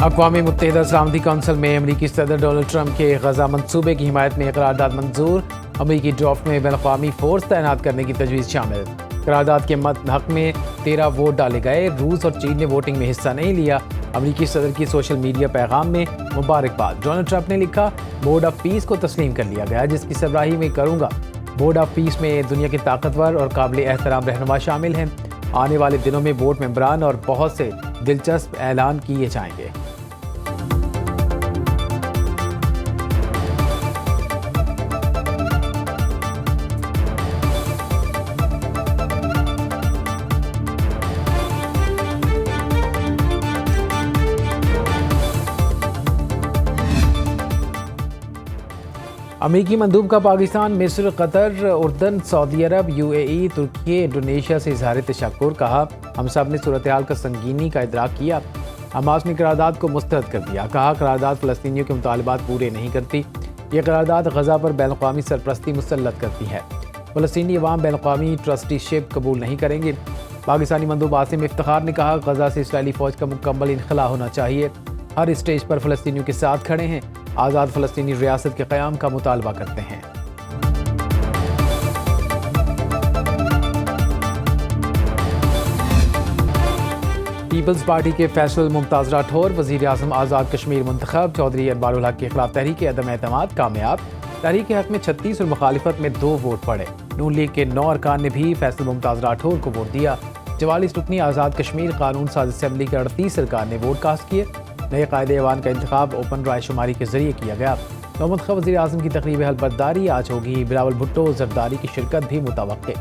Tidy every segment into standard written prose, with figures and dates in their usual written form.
अक़वाम मुत्तहिदा सलामती कौंसिल में अमरीकी सदर डोनाल्ड ट्रंप के गजा मनसूबे की हिमायत में करारदाद मंजूर। अमरीकी ड्राफ्ट में बैनुल-अक़वामी फोर्स तैनात करने की तजवीज़ शामिल। करारदाद के हक में 13 वोट डाले गए। रूस और चीन ने वोटिंग में हिस्सा नहीं लिया। अमरीकी सदर की सोशल मीडिया पैगाम में मुबारकबाद। डोनाल्ड ट्रंप ने लिखा, बोर्ड ऑफ पीस को तस्लीम कर लिया गया, जिसकी सरबराही में करूँगा। बोर्ड ऑफ पीस में दुनिया के ताकतवर और काबिल एहतराम रहनुमा शामिल हैं। आने वाले दिनों में बोर्ड मेंबरान और बहुत से दिलचस्प ऐलान किए जाएंगे। अमेरिकी मंदूब का पाकिस्तान, मिस्र, कतर, उर्दन, सऊदी अरब, UAE, तुर्की, इंडोनेशिया से इजहार तशक्कुर। कहा, हम सब ने सूरत हाल का संगीनी का इदराक किया। हमास ने करारदाद को मुस्तरद कर दिया। कहा, करारदाद फ़लस्तीनियों के मुतालबात पूरे नहीं करती। ये करारदाद गजा पर बैनुल-अक़वामी सरपरस्ती मुसल्लत करती है। फ़लस्तीनी अवाम बैनुल-अक़वामी ट्रस्टीशिप कबूल नहीं करेंगे। पाकिस्तानी मंदूब आसिम इफ्तिखार ने कहा, गजा से इसराइली फ़ौज का मुकम्मल इनखला होना चाहिए। हर स्टेज पर फ़लस्तीनियों के साथ खड़े हैं। आज़ाद फ़लस्तीनी रियासत के क़याम का मुतालबा करते हैं। पीपल्स पार्टी के फैसल मुमताज़ राठौर वज़ीर आज़म आज़ाद कश्मीर मुंतखब। चौधरी अनवारुल हक के खिलाफ तहरीक अदम एतमाद कामयाब। तहरीक हक में 36 और मुखालिफत में 2 वोट पड़े। नून लीग के 9 अरकान ने भी फैसल मुमताज़ राठौर को वोट दिया। 44 रुकनी आज़ाद कश्मीर कानून साज असम्बली के 38 अरकान ने वोट कास्ट किए। नए कायदे ऐवान का इंतखाब ओपन राय शुमारी के जरिए किया गया। मुंतखब वज़ीर आज़म की तकरीब हलबर्दारी आज होगी। बिलावल भुट्टो जरदारी की शिरकत भी मुतवक्के।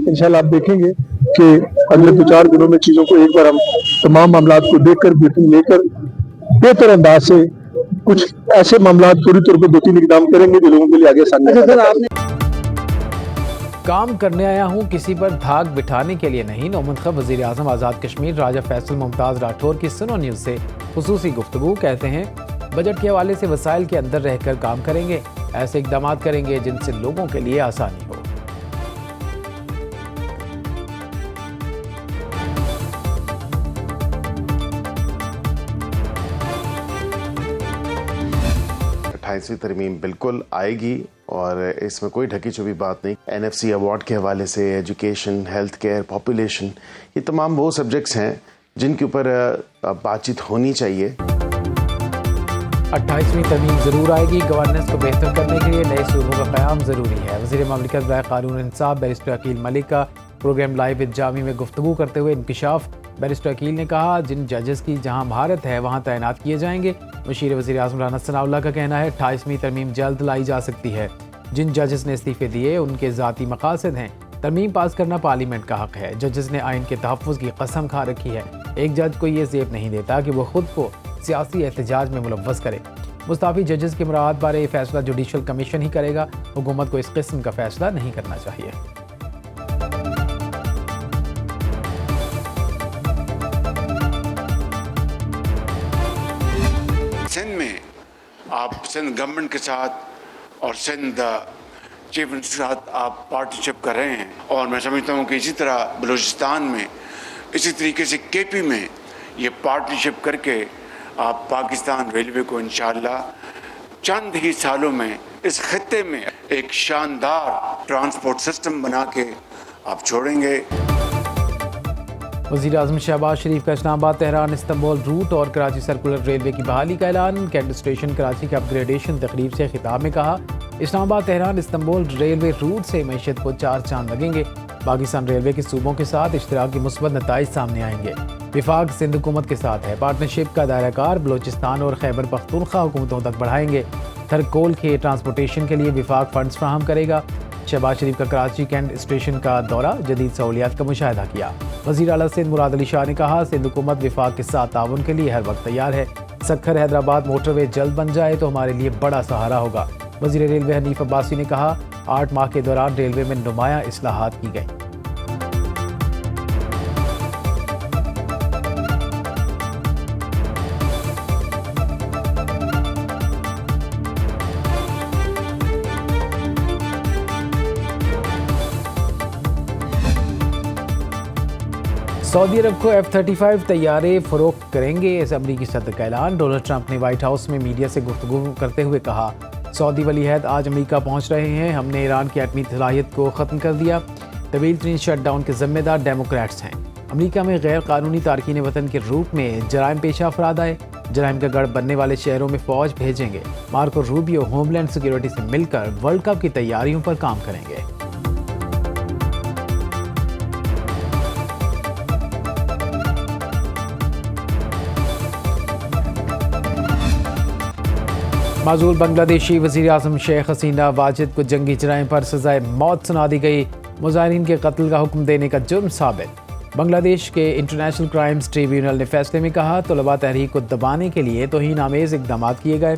इंशाल्लाह आप देखेंगे कि अगले 2-4 दिनों में चीजों को एक बार हम तमाम मामलात को देखकर ब्रीफिंग लेकर बेहतर अंदाज से कुछ ऐसे मामलात पूरी तौर पर 2-3 इकदाम करेंगे जो लोगों के लिए आगे सामने। काम करने आया हूँ, किसी पर धाक बिठाने के लिए नहीं। मुंतखब वज़ीर आज़म आज़ाद कश्मीर राजा फैसल मुमताज़ राठौर की सुनो न्यूज़ से खुसूसी गुफ्तगू। कहते हैं, बजट के हवाले से वसाइल के अंदर रहकर काम करेंगे। ऐसे इकदाम करेंगे जिनसे लोगों के लिए आसानी हो। सी तरमीम बिल्कुल आएगी और इसमें कोई ढकी छुपी बात नहीं। NFC अवार्ड के हवाले से एजुकेशन, हेल्थ केयर, पॉपुलेशन, ये तमाम वो सब्जेक्ट्स हैं जिनके ऊपर बातचीत होनी चाहिए। 28वीं तरमीम ज़रूर आएगी। गवर्नेंस को बेहतर करने के लिए नए सूबों का क़याम ज़रूरी है। वज़ीर ममलिकत बराए क़ानून इंसाफ बैरिस्टर अकील मलिक का प्रोग्राम लाइव विद जामी में गुफ्तगू करते हुए इंकिशाफ। बैरिस्टर अकील ने कहा, जिन जजेस की जहां महारत है वहां तैनात किए जाएंगे। मुशीर वज़ीर आज़म राना सनाउल्लाह का कहना है, 28वीं तरमीम जल्द लाई जा सकती है। जिन जजेस ने इस्तीफ़े दिए उनके ज़ाती मकासद हैं। तरमीम पास करना पार्लियामेंट का हक है। जजेस ने आइन के तहफ़्फ़ुज़ की कसम खा रखी है। एक जज को ये ज़ेब नहीं देता कि वो खुद को सियासी एहतजाज में मुलव्वस करे। मुस्ताफ़ी जजेस की मुराद बारे फैसला जुडिशल कमीशन ही करेगा। हुकूमत को इस किस्म का फैसला नहीं करना चाहिए। सिंध में आप सिंध गवर्नमेंट के साथ और सिंध चीफ मिनिस्टर के साथ आप पार्टनरशिप कर रहे हैं और मैं समझता हूँ कि इसी तरह बलूचिस्तान में, इसी तरीके से KP में ये पार्टनरशिप करके आप पाकिस्तान रेलवे को इंशाअल्लाह चंद ही सालों में इस खित्ते में एक शानदार ट्रांसपोर्ट सिस्टम बना के आप छोड़ेंगे। वज़ीर आज़म शहबाज शरीफ का इस्लामाबाद, तेहरान, इस्तांबुल रूट और कराची सर्कुलर रेलवे की बहाली का ऐलान। कैंट स्टेशन कराची के अपग्रेडेशन तकरीब से खिताब में कहा, Islamabad, Tehran, Istanbul railway route से मैशत को 4 चांद लगेंगे। पाकिस्तान रेलवे के सूबों के साथ इश्तराक के मुस्बत नताइज सामने आएंगे। विफाक सिंध हुकूमत के साथ है। पार्टनरशिप का दायराकार बलोचिस्तान और खैबर पख्तूनख्वा हुकूमतों तक बढ़ाएंगे। थरकोल के ट्रांसपोर्टेशन के लिए विफाक फंड्स फ्राहम करेगा। शहबाज शरीफ का कराची कैंट स्टेशन का दौरा, जदीद सहूलियात का मुशाहिदा किया। वज़ीर आला सिंध मुराद अली शाह ने कहा, सिंध हुकूमत विफाक के साथ ताउन के लिए हर वक्त तैयार है। सक्खर हैदराबाद मोटरवे जल्द बन जाए तो हमारे लिए बड़ा सहारा होगा। वज़ीर रेलवे हनीफ अब्बासी ने कहा, 8 माह के दौरान रेलवे में नुमायां इस्लाहात की गई। सऊदी अरब को F-35 तैयारे फरोख्त करेंगे, इस अमरीकी सदर का ऐलान। डोनाल्ड ट्रंप ने व्हाइट हाउस में मीडिया से गुफ्तगू करते हुए कहा, सऊदी वलीअहद आज अमरीका पहुंच रहे हैं, हमने ईरान की एटमी सलाहियत को ख़त्म कर दिया। तवील तरीन शटडाउन के जिम्मेदार डेमोक्रेट्स हैं। अमरीका में गैर कानूनी तारकीन वतन के रूप में जराइम पेशा अफराद आए, जराइम का गढ़ बनने वाले शहरों में फ़ौज भेजेंगे। मार्को रूबियो होमलैंड सिक्योरिटी से मिलकर वर्ल्ड कप की तैयारियों पर काम करेंगे। माजूल बांग्लादेशी वज़ीर आज़म शेख हसीना वाजिद को जंगी जराइम पर सजाए मौत सुना दी गई। मुजाहिरीन के कत्ल का हुक्म देने का जुर्म साबित। बांग्लादेश के इंटरनेशनल क्राइम्स ट्रिब्यूनल ने फैसले में कहा, तलबा तहरीक को दबाने के लिए तौहीन आमेज़ इक़दाम किए गए।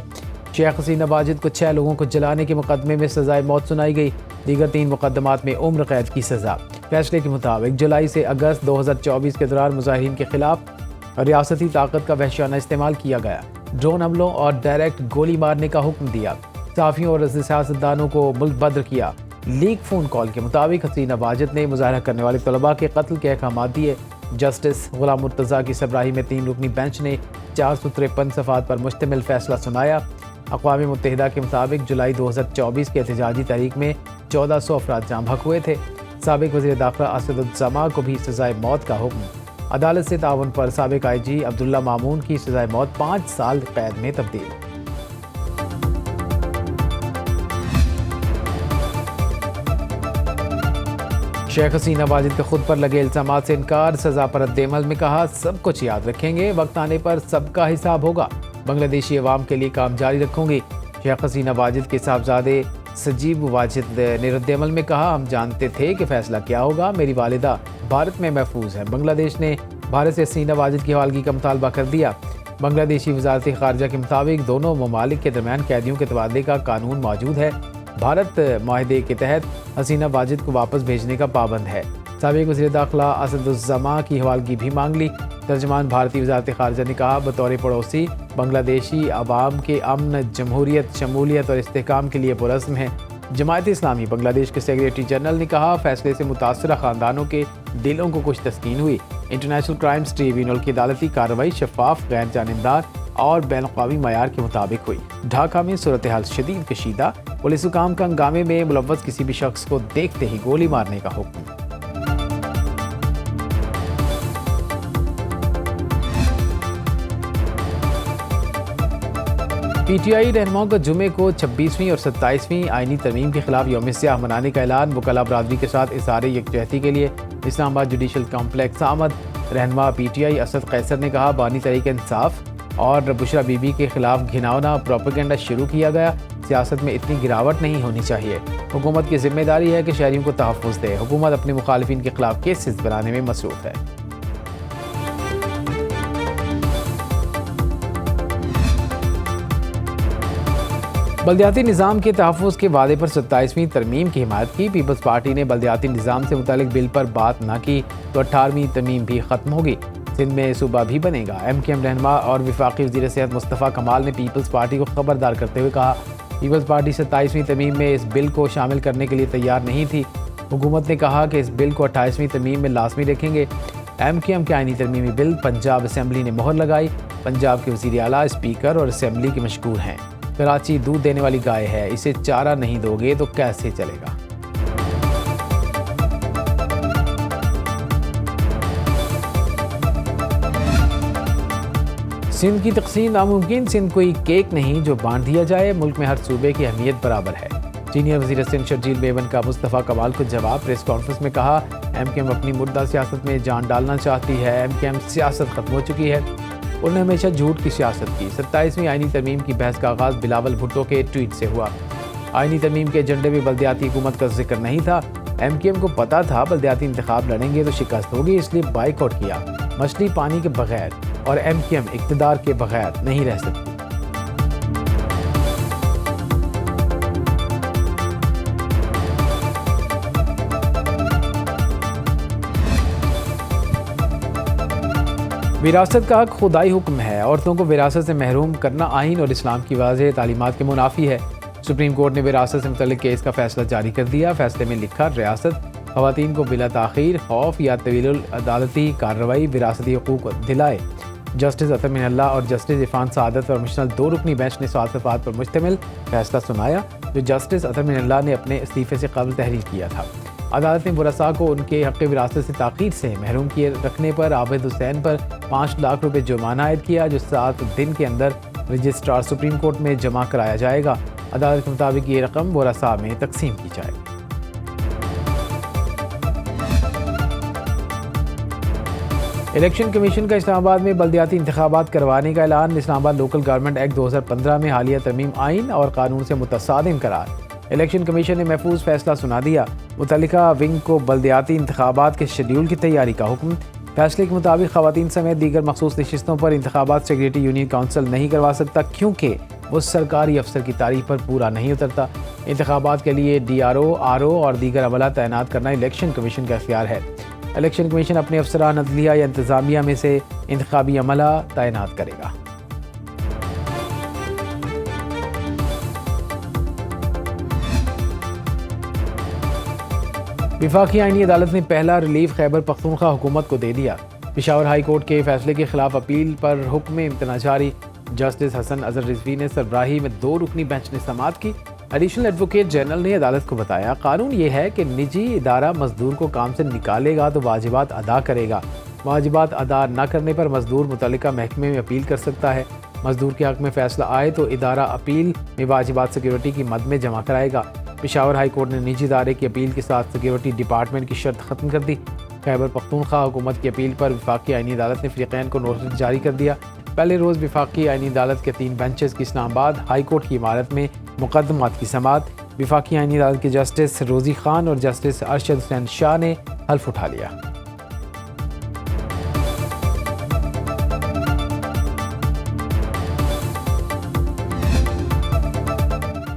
शेख हसीना वाजिद को 6 लोगों को जलाने के मुकदमे में सजाए मौत सुनाई गई। दीगर 3 मुकदमात में उम्र कैद की सज़ा। फैसले के मुताबिक जुलाई से अगस्त 2024 के दौरान मुजाहिरीन के खिलाफ रियासती ताकत का वहशियाना इस्तेमाल किया गया। ड्रोन हमलों और डायरेक्ट गोली मारने का हुक्म दिया। सहाफ़ियों और सियासतदानों को मुल्क बद्र किया। लीक फ़ोन कॉल के मुताबिक हसीना वाजिद ने मुजाहरा करने वाले तलबा के कत्ल के अहकाम दिए। जस्टिस गुलाम मुर्तज़ा की सरबराही में 3 रुकनी बेंच ने 453 सफ़ात पर मुश्तमिल फैसला सुनाया। अक़वाम मुत्तहिदा के मुताबिक जुलाई 2024 के एहतजाजी तहरीक में 1400 अफराद जाम बहक हुए थे। साबिक़ वज़ीर दाखिला असदुज़्ज़मा को भी सज़ाए मौत का हुक्म। अदालत से ताउन पर साबिक़ IG अब्दुल्ला मामून की सज़ाए मौत 5 साल कैद में तब्दील। शेख हसीना वाजिद का खुद पर लगे इल्ज़ामात से इनकार, सज़ा पर रद्द-ए-अमल में कहा, सब कुछ याद रखेंगे, वक्त आने पर सबका हिसाब होगा, बांग्लादेशी अवाम के लिए काम जारी रखूंगी। शेख हसीना वाजिद के साहबजादे सजीब वाजिद ने रद्द-ए-अमल में कहा, हम जानते थे कि फैसला क्या होगा, मेरी वालिदा भारत में महफूज है। बांग्लादेश ने भारत से हसीना वाजिद की हवालगी का मुतालबा कर दिया। बांग्लादेशी वज़ारत ख़ारजा के मुताबिक दोनों ममालिक के दरमियान कैदियों के तबादले का कानून मौजूद है। भारत माहिदे के तहत हसीना वाजिद को वापस भेजने का पाबंद है। साबिक़ वज़ीर दाखिला असदुज़्ज़मा की हवालगी भी मांग ली। तर्जमान भारतीय वज़ारत ख़ारजा ने कहा, बतौर पड़ोसी बांग्लादेशी अवाम के अमन, जमहूरियत, शमूलियत और इस्तेहकाम के लिए पुरज़्म है। जमायत इस्लामी बांग्लादेश के सेक्रेटरी जनरल ने कहा, फैसले से मुतासरा ख़ानदानों के दिलों को कुछ तस्कीन हुई। इंटरनेशनल क्राइम्स ट्रिब्यूनल की अदालती कार्रवाई शफाफ, गैर जानिबदार और बैनुल-अक़वामी मयार के मुताबिक हुई। ढाका में सूरत हाल शदीद कशीदा, पुलिस हुकाम का हंगामे में मुलव्वस किसी भी शख्स को देखते ही गोली मारने का हुक्म। PTI रहनुमाओं का जुमे को 26वीं और 27वीं आईनी तरमीम के खिलाफ यौम सियाह मनाने का ऐलान। वकला बरादरी के साथ इज़हार यकजहती के लिए इस्लामाबाद जुडिशल कॉम्प्लेक्स आमद। रहनुमा PTI असद कैसर ने कहा, बानी तहरीक इंसाफ और बुशरा बीबी के खिलाफ घिनौना प्रोपेगेंडा शुरू किया गया। सियासत में इतनी गिरावट नहीं होनी चाहिए। हुकूमत की जिम्मेदारी है कि शहरियों को तहफ़्फ़ुज़ दे। हुकूमत अपने मुखालिफिन के खिलाफ केसेस बनाने में मसरूफ़ है। बल्दियाती निज़ाम के तहफ़्फ़ुज़ के वादे पर 27वीं तरमीम की हिमायत की। पीपल्स पार्टी ने बल्दियाती निज़ाम से मुतालिक बिल पर बात न की तो 18वीं तरमीम भी ख़त्म होगी। सिंध में सूबा भी बनेगा। MKM रहनुमा और वफाकी वज़ीर सेहत मुस्तफ़ा कमाल ने पीपल्स पार्टी को खबरदार करते हुए कहा, पीपल्स पार्टी 27वीं तरमीम में इस बिल को शामिल करने के लिए तैयार नहीं थी। हुकूमत ने कहा कि इस बिल को 28वीं तरमीम में लाजमी रखेंगे। MKM के आईनी तरमीमी बिल पंजाब असम्बली ने मोहर लगाई। पंजाब के वज़ीर आला, स्पीकर और असम्बली के मशकूर हैं। कराची दूध देने वाली गाय है, इसे चारा नहीं दोगे तो कैसे चलेगा। सिंध की तक़सीम नामुमकिन, सिंध कोई केक नहीं जो बांट दिया जाए। मुल्क में हर सूबे की अहमियत बराबर है। सीनियर वज़ीर सिंध शर्जील मेमन का मुस्तफ़ा कमाल को जवाब। प्रेस कॉन्फ्रेंस में कहा, MKM अपनी मुर्दा सियासत में जान डालना चाहती है। MKM सियासत खत्म हो चुकी है। उन्होंने हमेशा झूठ की सियासत की। 27वीं आईनी तरमीम की बहस का आगाज़ बिलावल भुट्टो के ट्वीट से हुआ। आईनी तरमीम के एजेंडे में बल्दियाती हुकूमत का जिक्र नहीं था। MKM को पता था बल्दियाती इंतखाब लड़ेंगे तो शिकस्त होगी, इसलिए बाइकआउट किया। मछली पानी के बगैर और MKM इक़्तिदार के बगैर नहीं रह सकती। विरासत का हक खुदाई हुक्म है। औरतों को विरासत से महरूम करना आइन और इस्लाम की वाज़ेह तालीमात के मुनाफी है। सुप्रीम कोर्ट ने विरासत से मुतल्लिक केस का फैसला जारी कर दिया। फैसले में लिखा, रियासत ख़वातीन को बिला ताख़ीर खौफ या तवील अदालती कार्रवाई विरासती हुकूक दिलाए। जस्टिस अतर मिनल्ला और जस्टिस इरफान सादत और मुश्तमिल 2 रुकनी बेंच ने 7 वफ़ात पर मुश्तमिल फैसला सुनाया जो जस्टिस अतर मिनल्ला ने अपने इस्तीफ़े से कबल तहरीर किया था। अदालत ने बुरसा को उनके हक़ विरासत से ताख़ीर से महरूम किए रखने पर आबिद हुसैन पर 5 लाख रुपये जुर्माना आयद किया जो 7 दिन के अंदर रजिस्ट्रार सुप्रीम कोर्ट में जमा कराया जाएगा। अदालत के मुताबिक ये रकम बुरसा में तकसीम की जाएगी। इलेक्शन कमीशन का इस्लामाबाद में बल्दियाती इंतखाबात करवाने का ऐलान। इस्लामाबाद लोकल गवर्नमेंट एक्ट 2015 में हालिया तरमीम आइन और कानून से मुतसादिम करार। इलेक्शन कमीशन ने महफूज फैसला सुना दिया। मुतल्लिका विंग को बल्दियाती इंतखाबात के शेड्यूल की तैयारी का हुक्म। फैसले के मुताबिक ख़वातीन समेत दीगर मखसूस नशिस्तों पर इंतखाबात सेक्रेटरी यूनियन काउंसिल नहीं करवा सकता क्योंकि वो सरकारी अफसर की तारीफ पर पूरा नहीं उतरता। इंतखाबात के लिए DRO, RO और दीगर अमला तैनात करना इलेक्शन कमीशन का इख्तियार है। इलेक्शन कमीशन अपने अफसरान अदलिया या इंतज़ामिया में से इंतखाबी अमला तैनात करेगा। वफाकी आईनी अदालत ने पहला रिलीफ खैबर पख्तूनख्वा हुकूमत को दे दिया। पेशावर हाई कोर्ट के फैसले के खिलाफ अपील पर हुक्म इम्तना जारी। जस्टिस हसन अजहर रिजवी ने सरबराही में 2 रुकनी बेंच ने समाअत की। एडिशनल एडवोकेट जनरल ने अदालत को बताया कानून ये है कि निजी इदारा मजदूर को काम से निकालेगा तो वाजिबात अदा करेगा। वाजिबात अदा न करने पर मजदूर मुतल्लिका महकमे में अपील कर सकता है। मजदूर के हक में फैसला आए तो इदारा अपील में वाजिबात सिक्योरिटी की मद में जमा कराएगा। पेशावर हाई कोर्ट ने निजी इदारे की अपील के साथ सिक्योरिटी डिपार्टमेंट की शर्त ख़त्म कर दी। खैबर पख्तूनख्वा हुकूमत की अपील पर वफाकी आईनी अदालत ने फ़रीक़ैन को नोटिस जारी कर दिया। पहले रोज़ वफाकी आईनी अदालत के 3 बेंचेस की इस्लामाबाद हाई कोर्ट की इमारत में मुकदमात की समाअत। वफाकी आईनी अदालत के जस्टिस रोज़ी खान और जस्टिस अरशद हुसैन शाह ने हल्फ उठा लिया।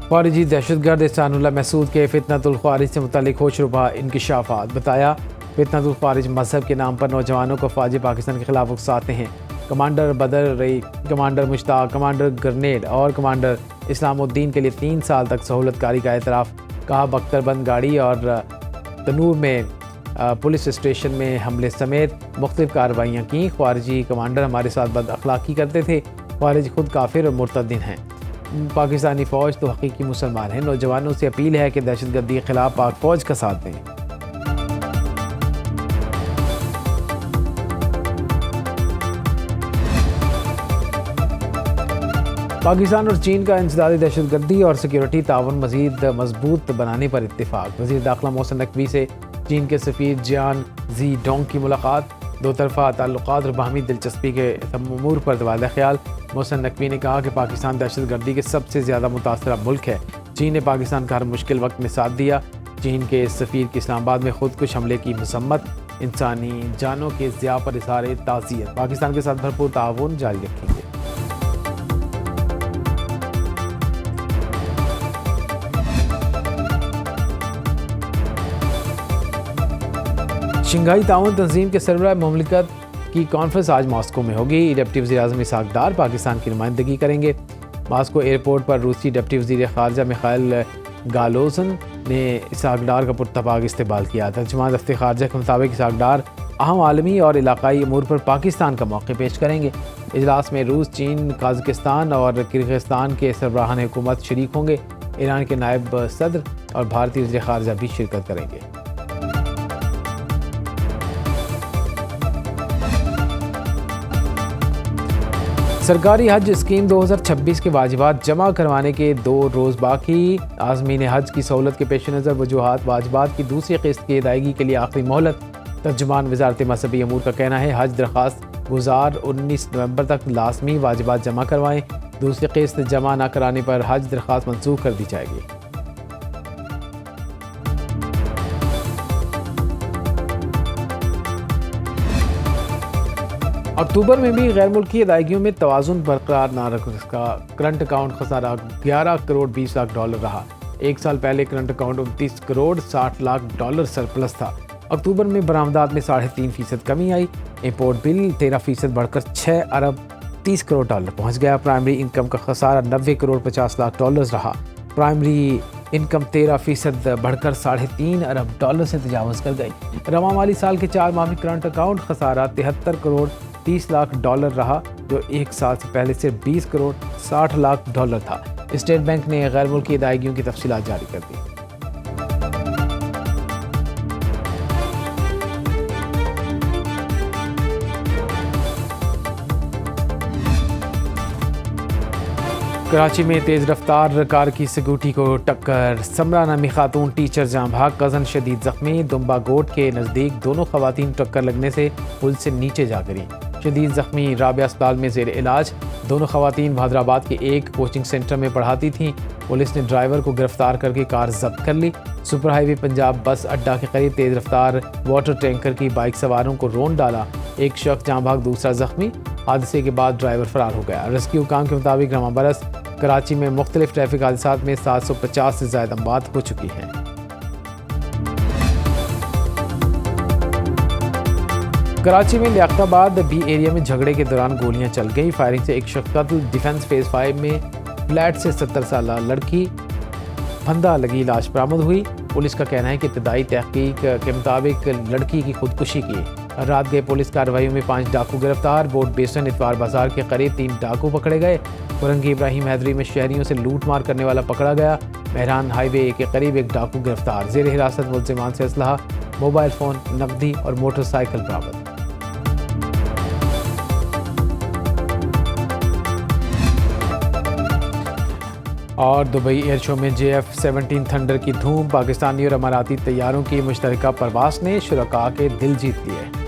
ख़ारिजी दहशतगर्द एहसानुल्लाह महसूद के फितनतुल ख़वारिज से मुतल्लिक़ होशरुबा इंकिशाफ़ात। बताया फितनतुल ख़वारिज मजहब के नाम पर नौजवानों को फ़ौज पाकिस्तान के खिलाफ उकसाते हैं। कमांडर बदर रई, कमांडर मुश्ताक, कमांडर ग्रेनेड और कमांडर इस्लामुद्दीन के लिए 3 साल तक सहूलतकारी का एतराफ़। कहा बख्तरबंद गाड़ी और तनूर में पुलिस स्टेशन में हमले समेत मुख्तलिफ कार्रवाइयाँ की। ख़वारिजी कमांडर हमारे साथ बद अखलाक़ी करते थे। ख़वारिज खुद काफिर और मुर्तद्दिन हैं। पाकिस्तानी फ़ौज तो हकीकी मुसलमान हैं। नौजवानों से अपील है कि दहशतगर्दी के खिलाफ पाक फ़ौज का साथ दें। पाकिस्तान और चीन का इंसदादी दहशतगर्दी और सिक्योरिटी ताउन मज़ीद मजबूत बनाने पर इत्तेफाक। वज़ीर दाखिला मोहसिन नकवी से चीन के सफ़ीर जियान जी डोंग की मुलाकात। 2 तरफ़ा ताल्लुक़ात और बाहमी दिलचस्पी के अमूर पर तबादला ख्याल। मोहसिन नकवी ने कहा कि पाकिस्तान दहशतगर्दी के सबसे ज़्यादा मुतासरा मुल्क है। चीन ने पाकिस्तान का हर मुश्किल वक्त में साथ दिया। चीन के सफ़ीर की इस्लामाबाद में खुदकुश हमले की मसम्मत। इंसानी जानों के ज़िया पर इज़हार ताज़ियत। पाकिस्तान के साथ भरपूर ताउन जारी रखेंगे। शंघाई ताउन तंजीम के सरबराह मुमलिकत की कॉन्फ्रेंस आज मॉस्को में होगी। डिप्टी वज़ीर-ए-आज़म इसहाक डार पाकिस्तान की नुमाइंदगी करेंगे। मॉस्को एयरपोर्ट पर रूसी डिप्टी वज़ीर ख़ारजा मिखाइल गालोसन ने इसहाक डार का पुरतपाक इस्तकबाल किया। तर्जुमान दफ्तर ख़ारजा के मुताबिक इसहाक डार अहम आलमी और इलाकाई अमूर पर पाकिस्तान का मौक़े पेश करेंगे। इजलास में रूस, चीन, कज़ाकिस्तान और किर्गिस्तान के सरबराहान हुकूमत शरीक होंगे। ईरान के नायब सदर और भारतीय वज़ीर ख़ारजा भी शिरकत करेंगे। सरकारी हज स्कीम 2026 के वाजिबात जमा करवाने के 2 रोज़ बाकी। आज़मीन हज की सहूलत के पेश नज़र वजूहात वाजिबात की दूसरी किस्त की अदायगी के लिए आखिरी मोहलत। तर्जुमान वज़ारत मज़हबी अमूर का कहना है हज दरख्वास्त गुज़ार 19 नवंबर तक लाजमी वाजिबात जमा करवाएं। दूसरी किस्त जमा न कराने पर हज दरख्वास्त मंसूख कर दी जाएगी। अक्टूबर में भी गैर मुल्की अदायगियों में तवाज़ुन बरकरार न रखने का करंट अकाउंट खसारा 11 करोड़ 20 लाख डॉलर रहा। 1 साल पहले current account 29 crore 60 lakh dollar surplus था। अक्टूबर में बरामदात में 3.5% कमी आई। इंपोर्ट बिल 13% बढ़कर 6 अरब 30 करोड़ डॉलर पहुँच गया। प्राइमरी इनकम का खसारा 90 करोड़ 50 लाख डॉलर रहा। प्राइमरी इनकम 13% बढ़कर $3.5 अरब से तजावज़ कर गई। रवा माली साल के 4 माह में करंट अकाउंट खसारा $73 करोड़ 30 लाख रहा, जो एक साल से पहले सिर्फ $20 करोड़ 60 लाख था। स्टेट बैंक ने गैर मुल्की अदायगियों की तफसीलात जारी कर दी। कराची में तेज़ रफ्तार कार की स्कूटी को टक्कर, समरा नामी खातून टीचर जाँ भाग, कज़न शदीद ज़ख्मी। दुम्बा गोट के नज़दीक दोनों खवातीन टक्कर लगने से पुल से नीचे जा गिरी। शदीद ज़ख्मी राबिया अस्पताल में ज़ेर इलाज। दोनों खवातीन हैदराबाद के एक कोचिंग सेंटर में पढ़ाती थीं। पुलिस ने ड्राइवर को गिरफ्तार करके कार जब्त कर ली। सुपर हाईवे पंजाब बस अड्डा के करीब तेज़ रफ्तार वाटर टैंकर की बाइक सवारों को रोन डाला। एक शख्स जाँ भाग, दूसरा ज़ख्मी। हादसे के बाद ड्राइवर फरार हो गया। रेस्क्यू काम के मुताबिक रवा बरस कराची में मुख्तलिफ ट्रैफिक हादसात में 750 से ज़्यादा मौत हो चुकी हैं। कराची में लियाकताबाद बी एरिया में झगड़े के दौरान गोलियां चल गई। फायरिंग से एक शख्स कत्ल। डिफेंस फेज 5 में फ्लैट से 70 साल लड़की फंदा लगी लाश बरामद हुई। पुलिस का कहना है कि इब्तदाई तहकीक के मुताबिक लड़की की खुदकुशी की। रात गए पुलिस कार्रवाई में 5 डाकू गिरफ्तार। बोर्ड बेसन इतवार बाजार के करीब 3 डाकू पकड़े गए। फुरंगी इब्राहिम हैदरी में शहरियों से लूट मार करने वाला पकड़ा गया। मेहरान हाईवे के करीब एक डाकू गिरफ्तार। जेर हिरासत मुल्जिमान से असलहा, मोबाइल फ़ोन, नकदी और मोटरसाइकिल बरामद। और दुबई एयर शो में JF-17 थंडर की धूम। पाकिस्तानी और अमाराती तैयारों की मुश्तरका परवास ने शुरका के दिल जीत लिए।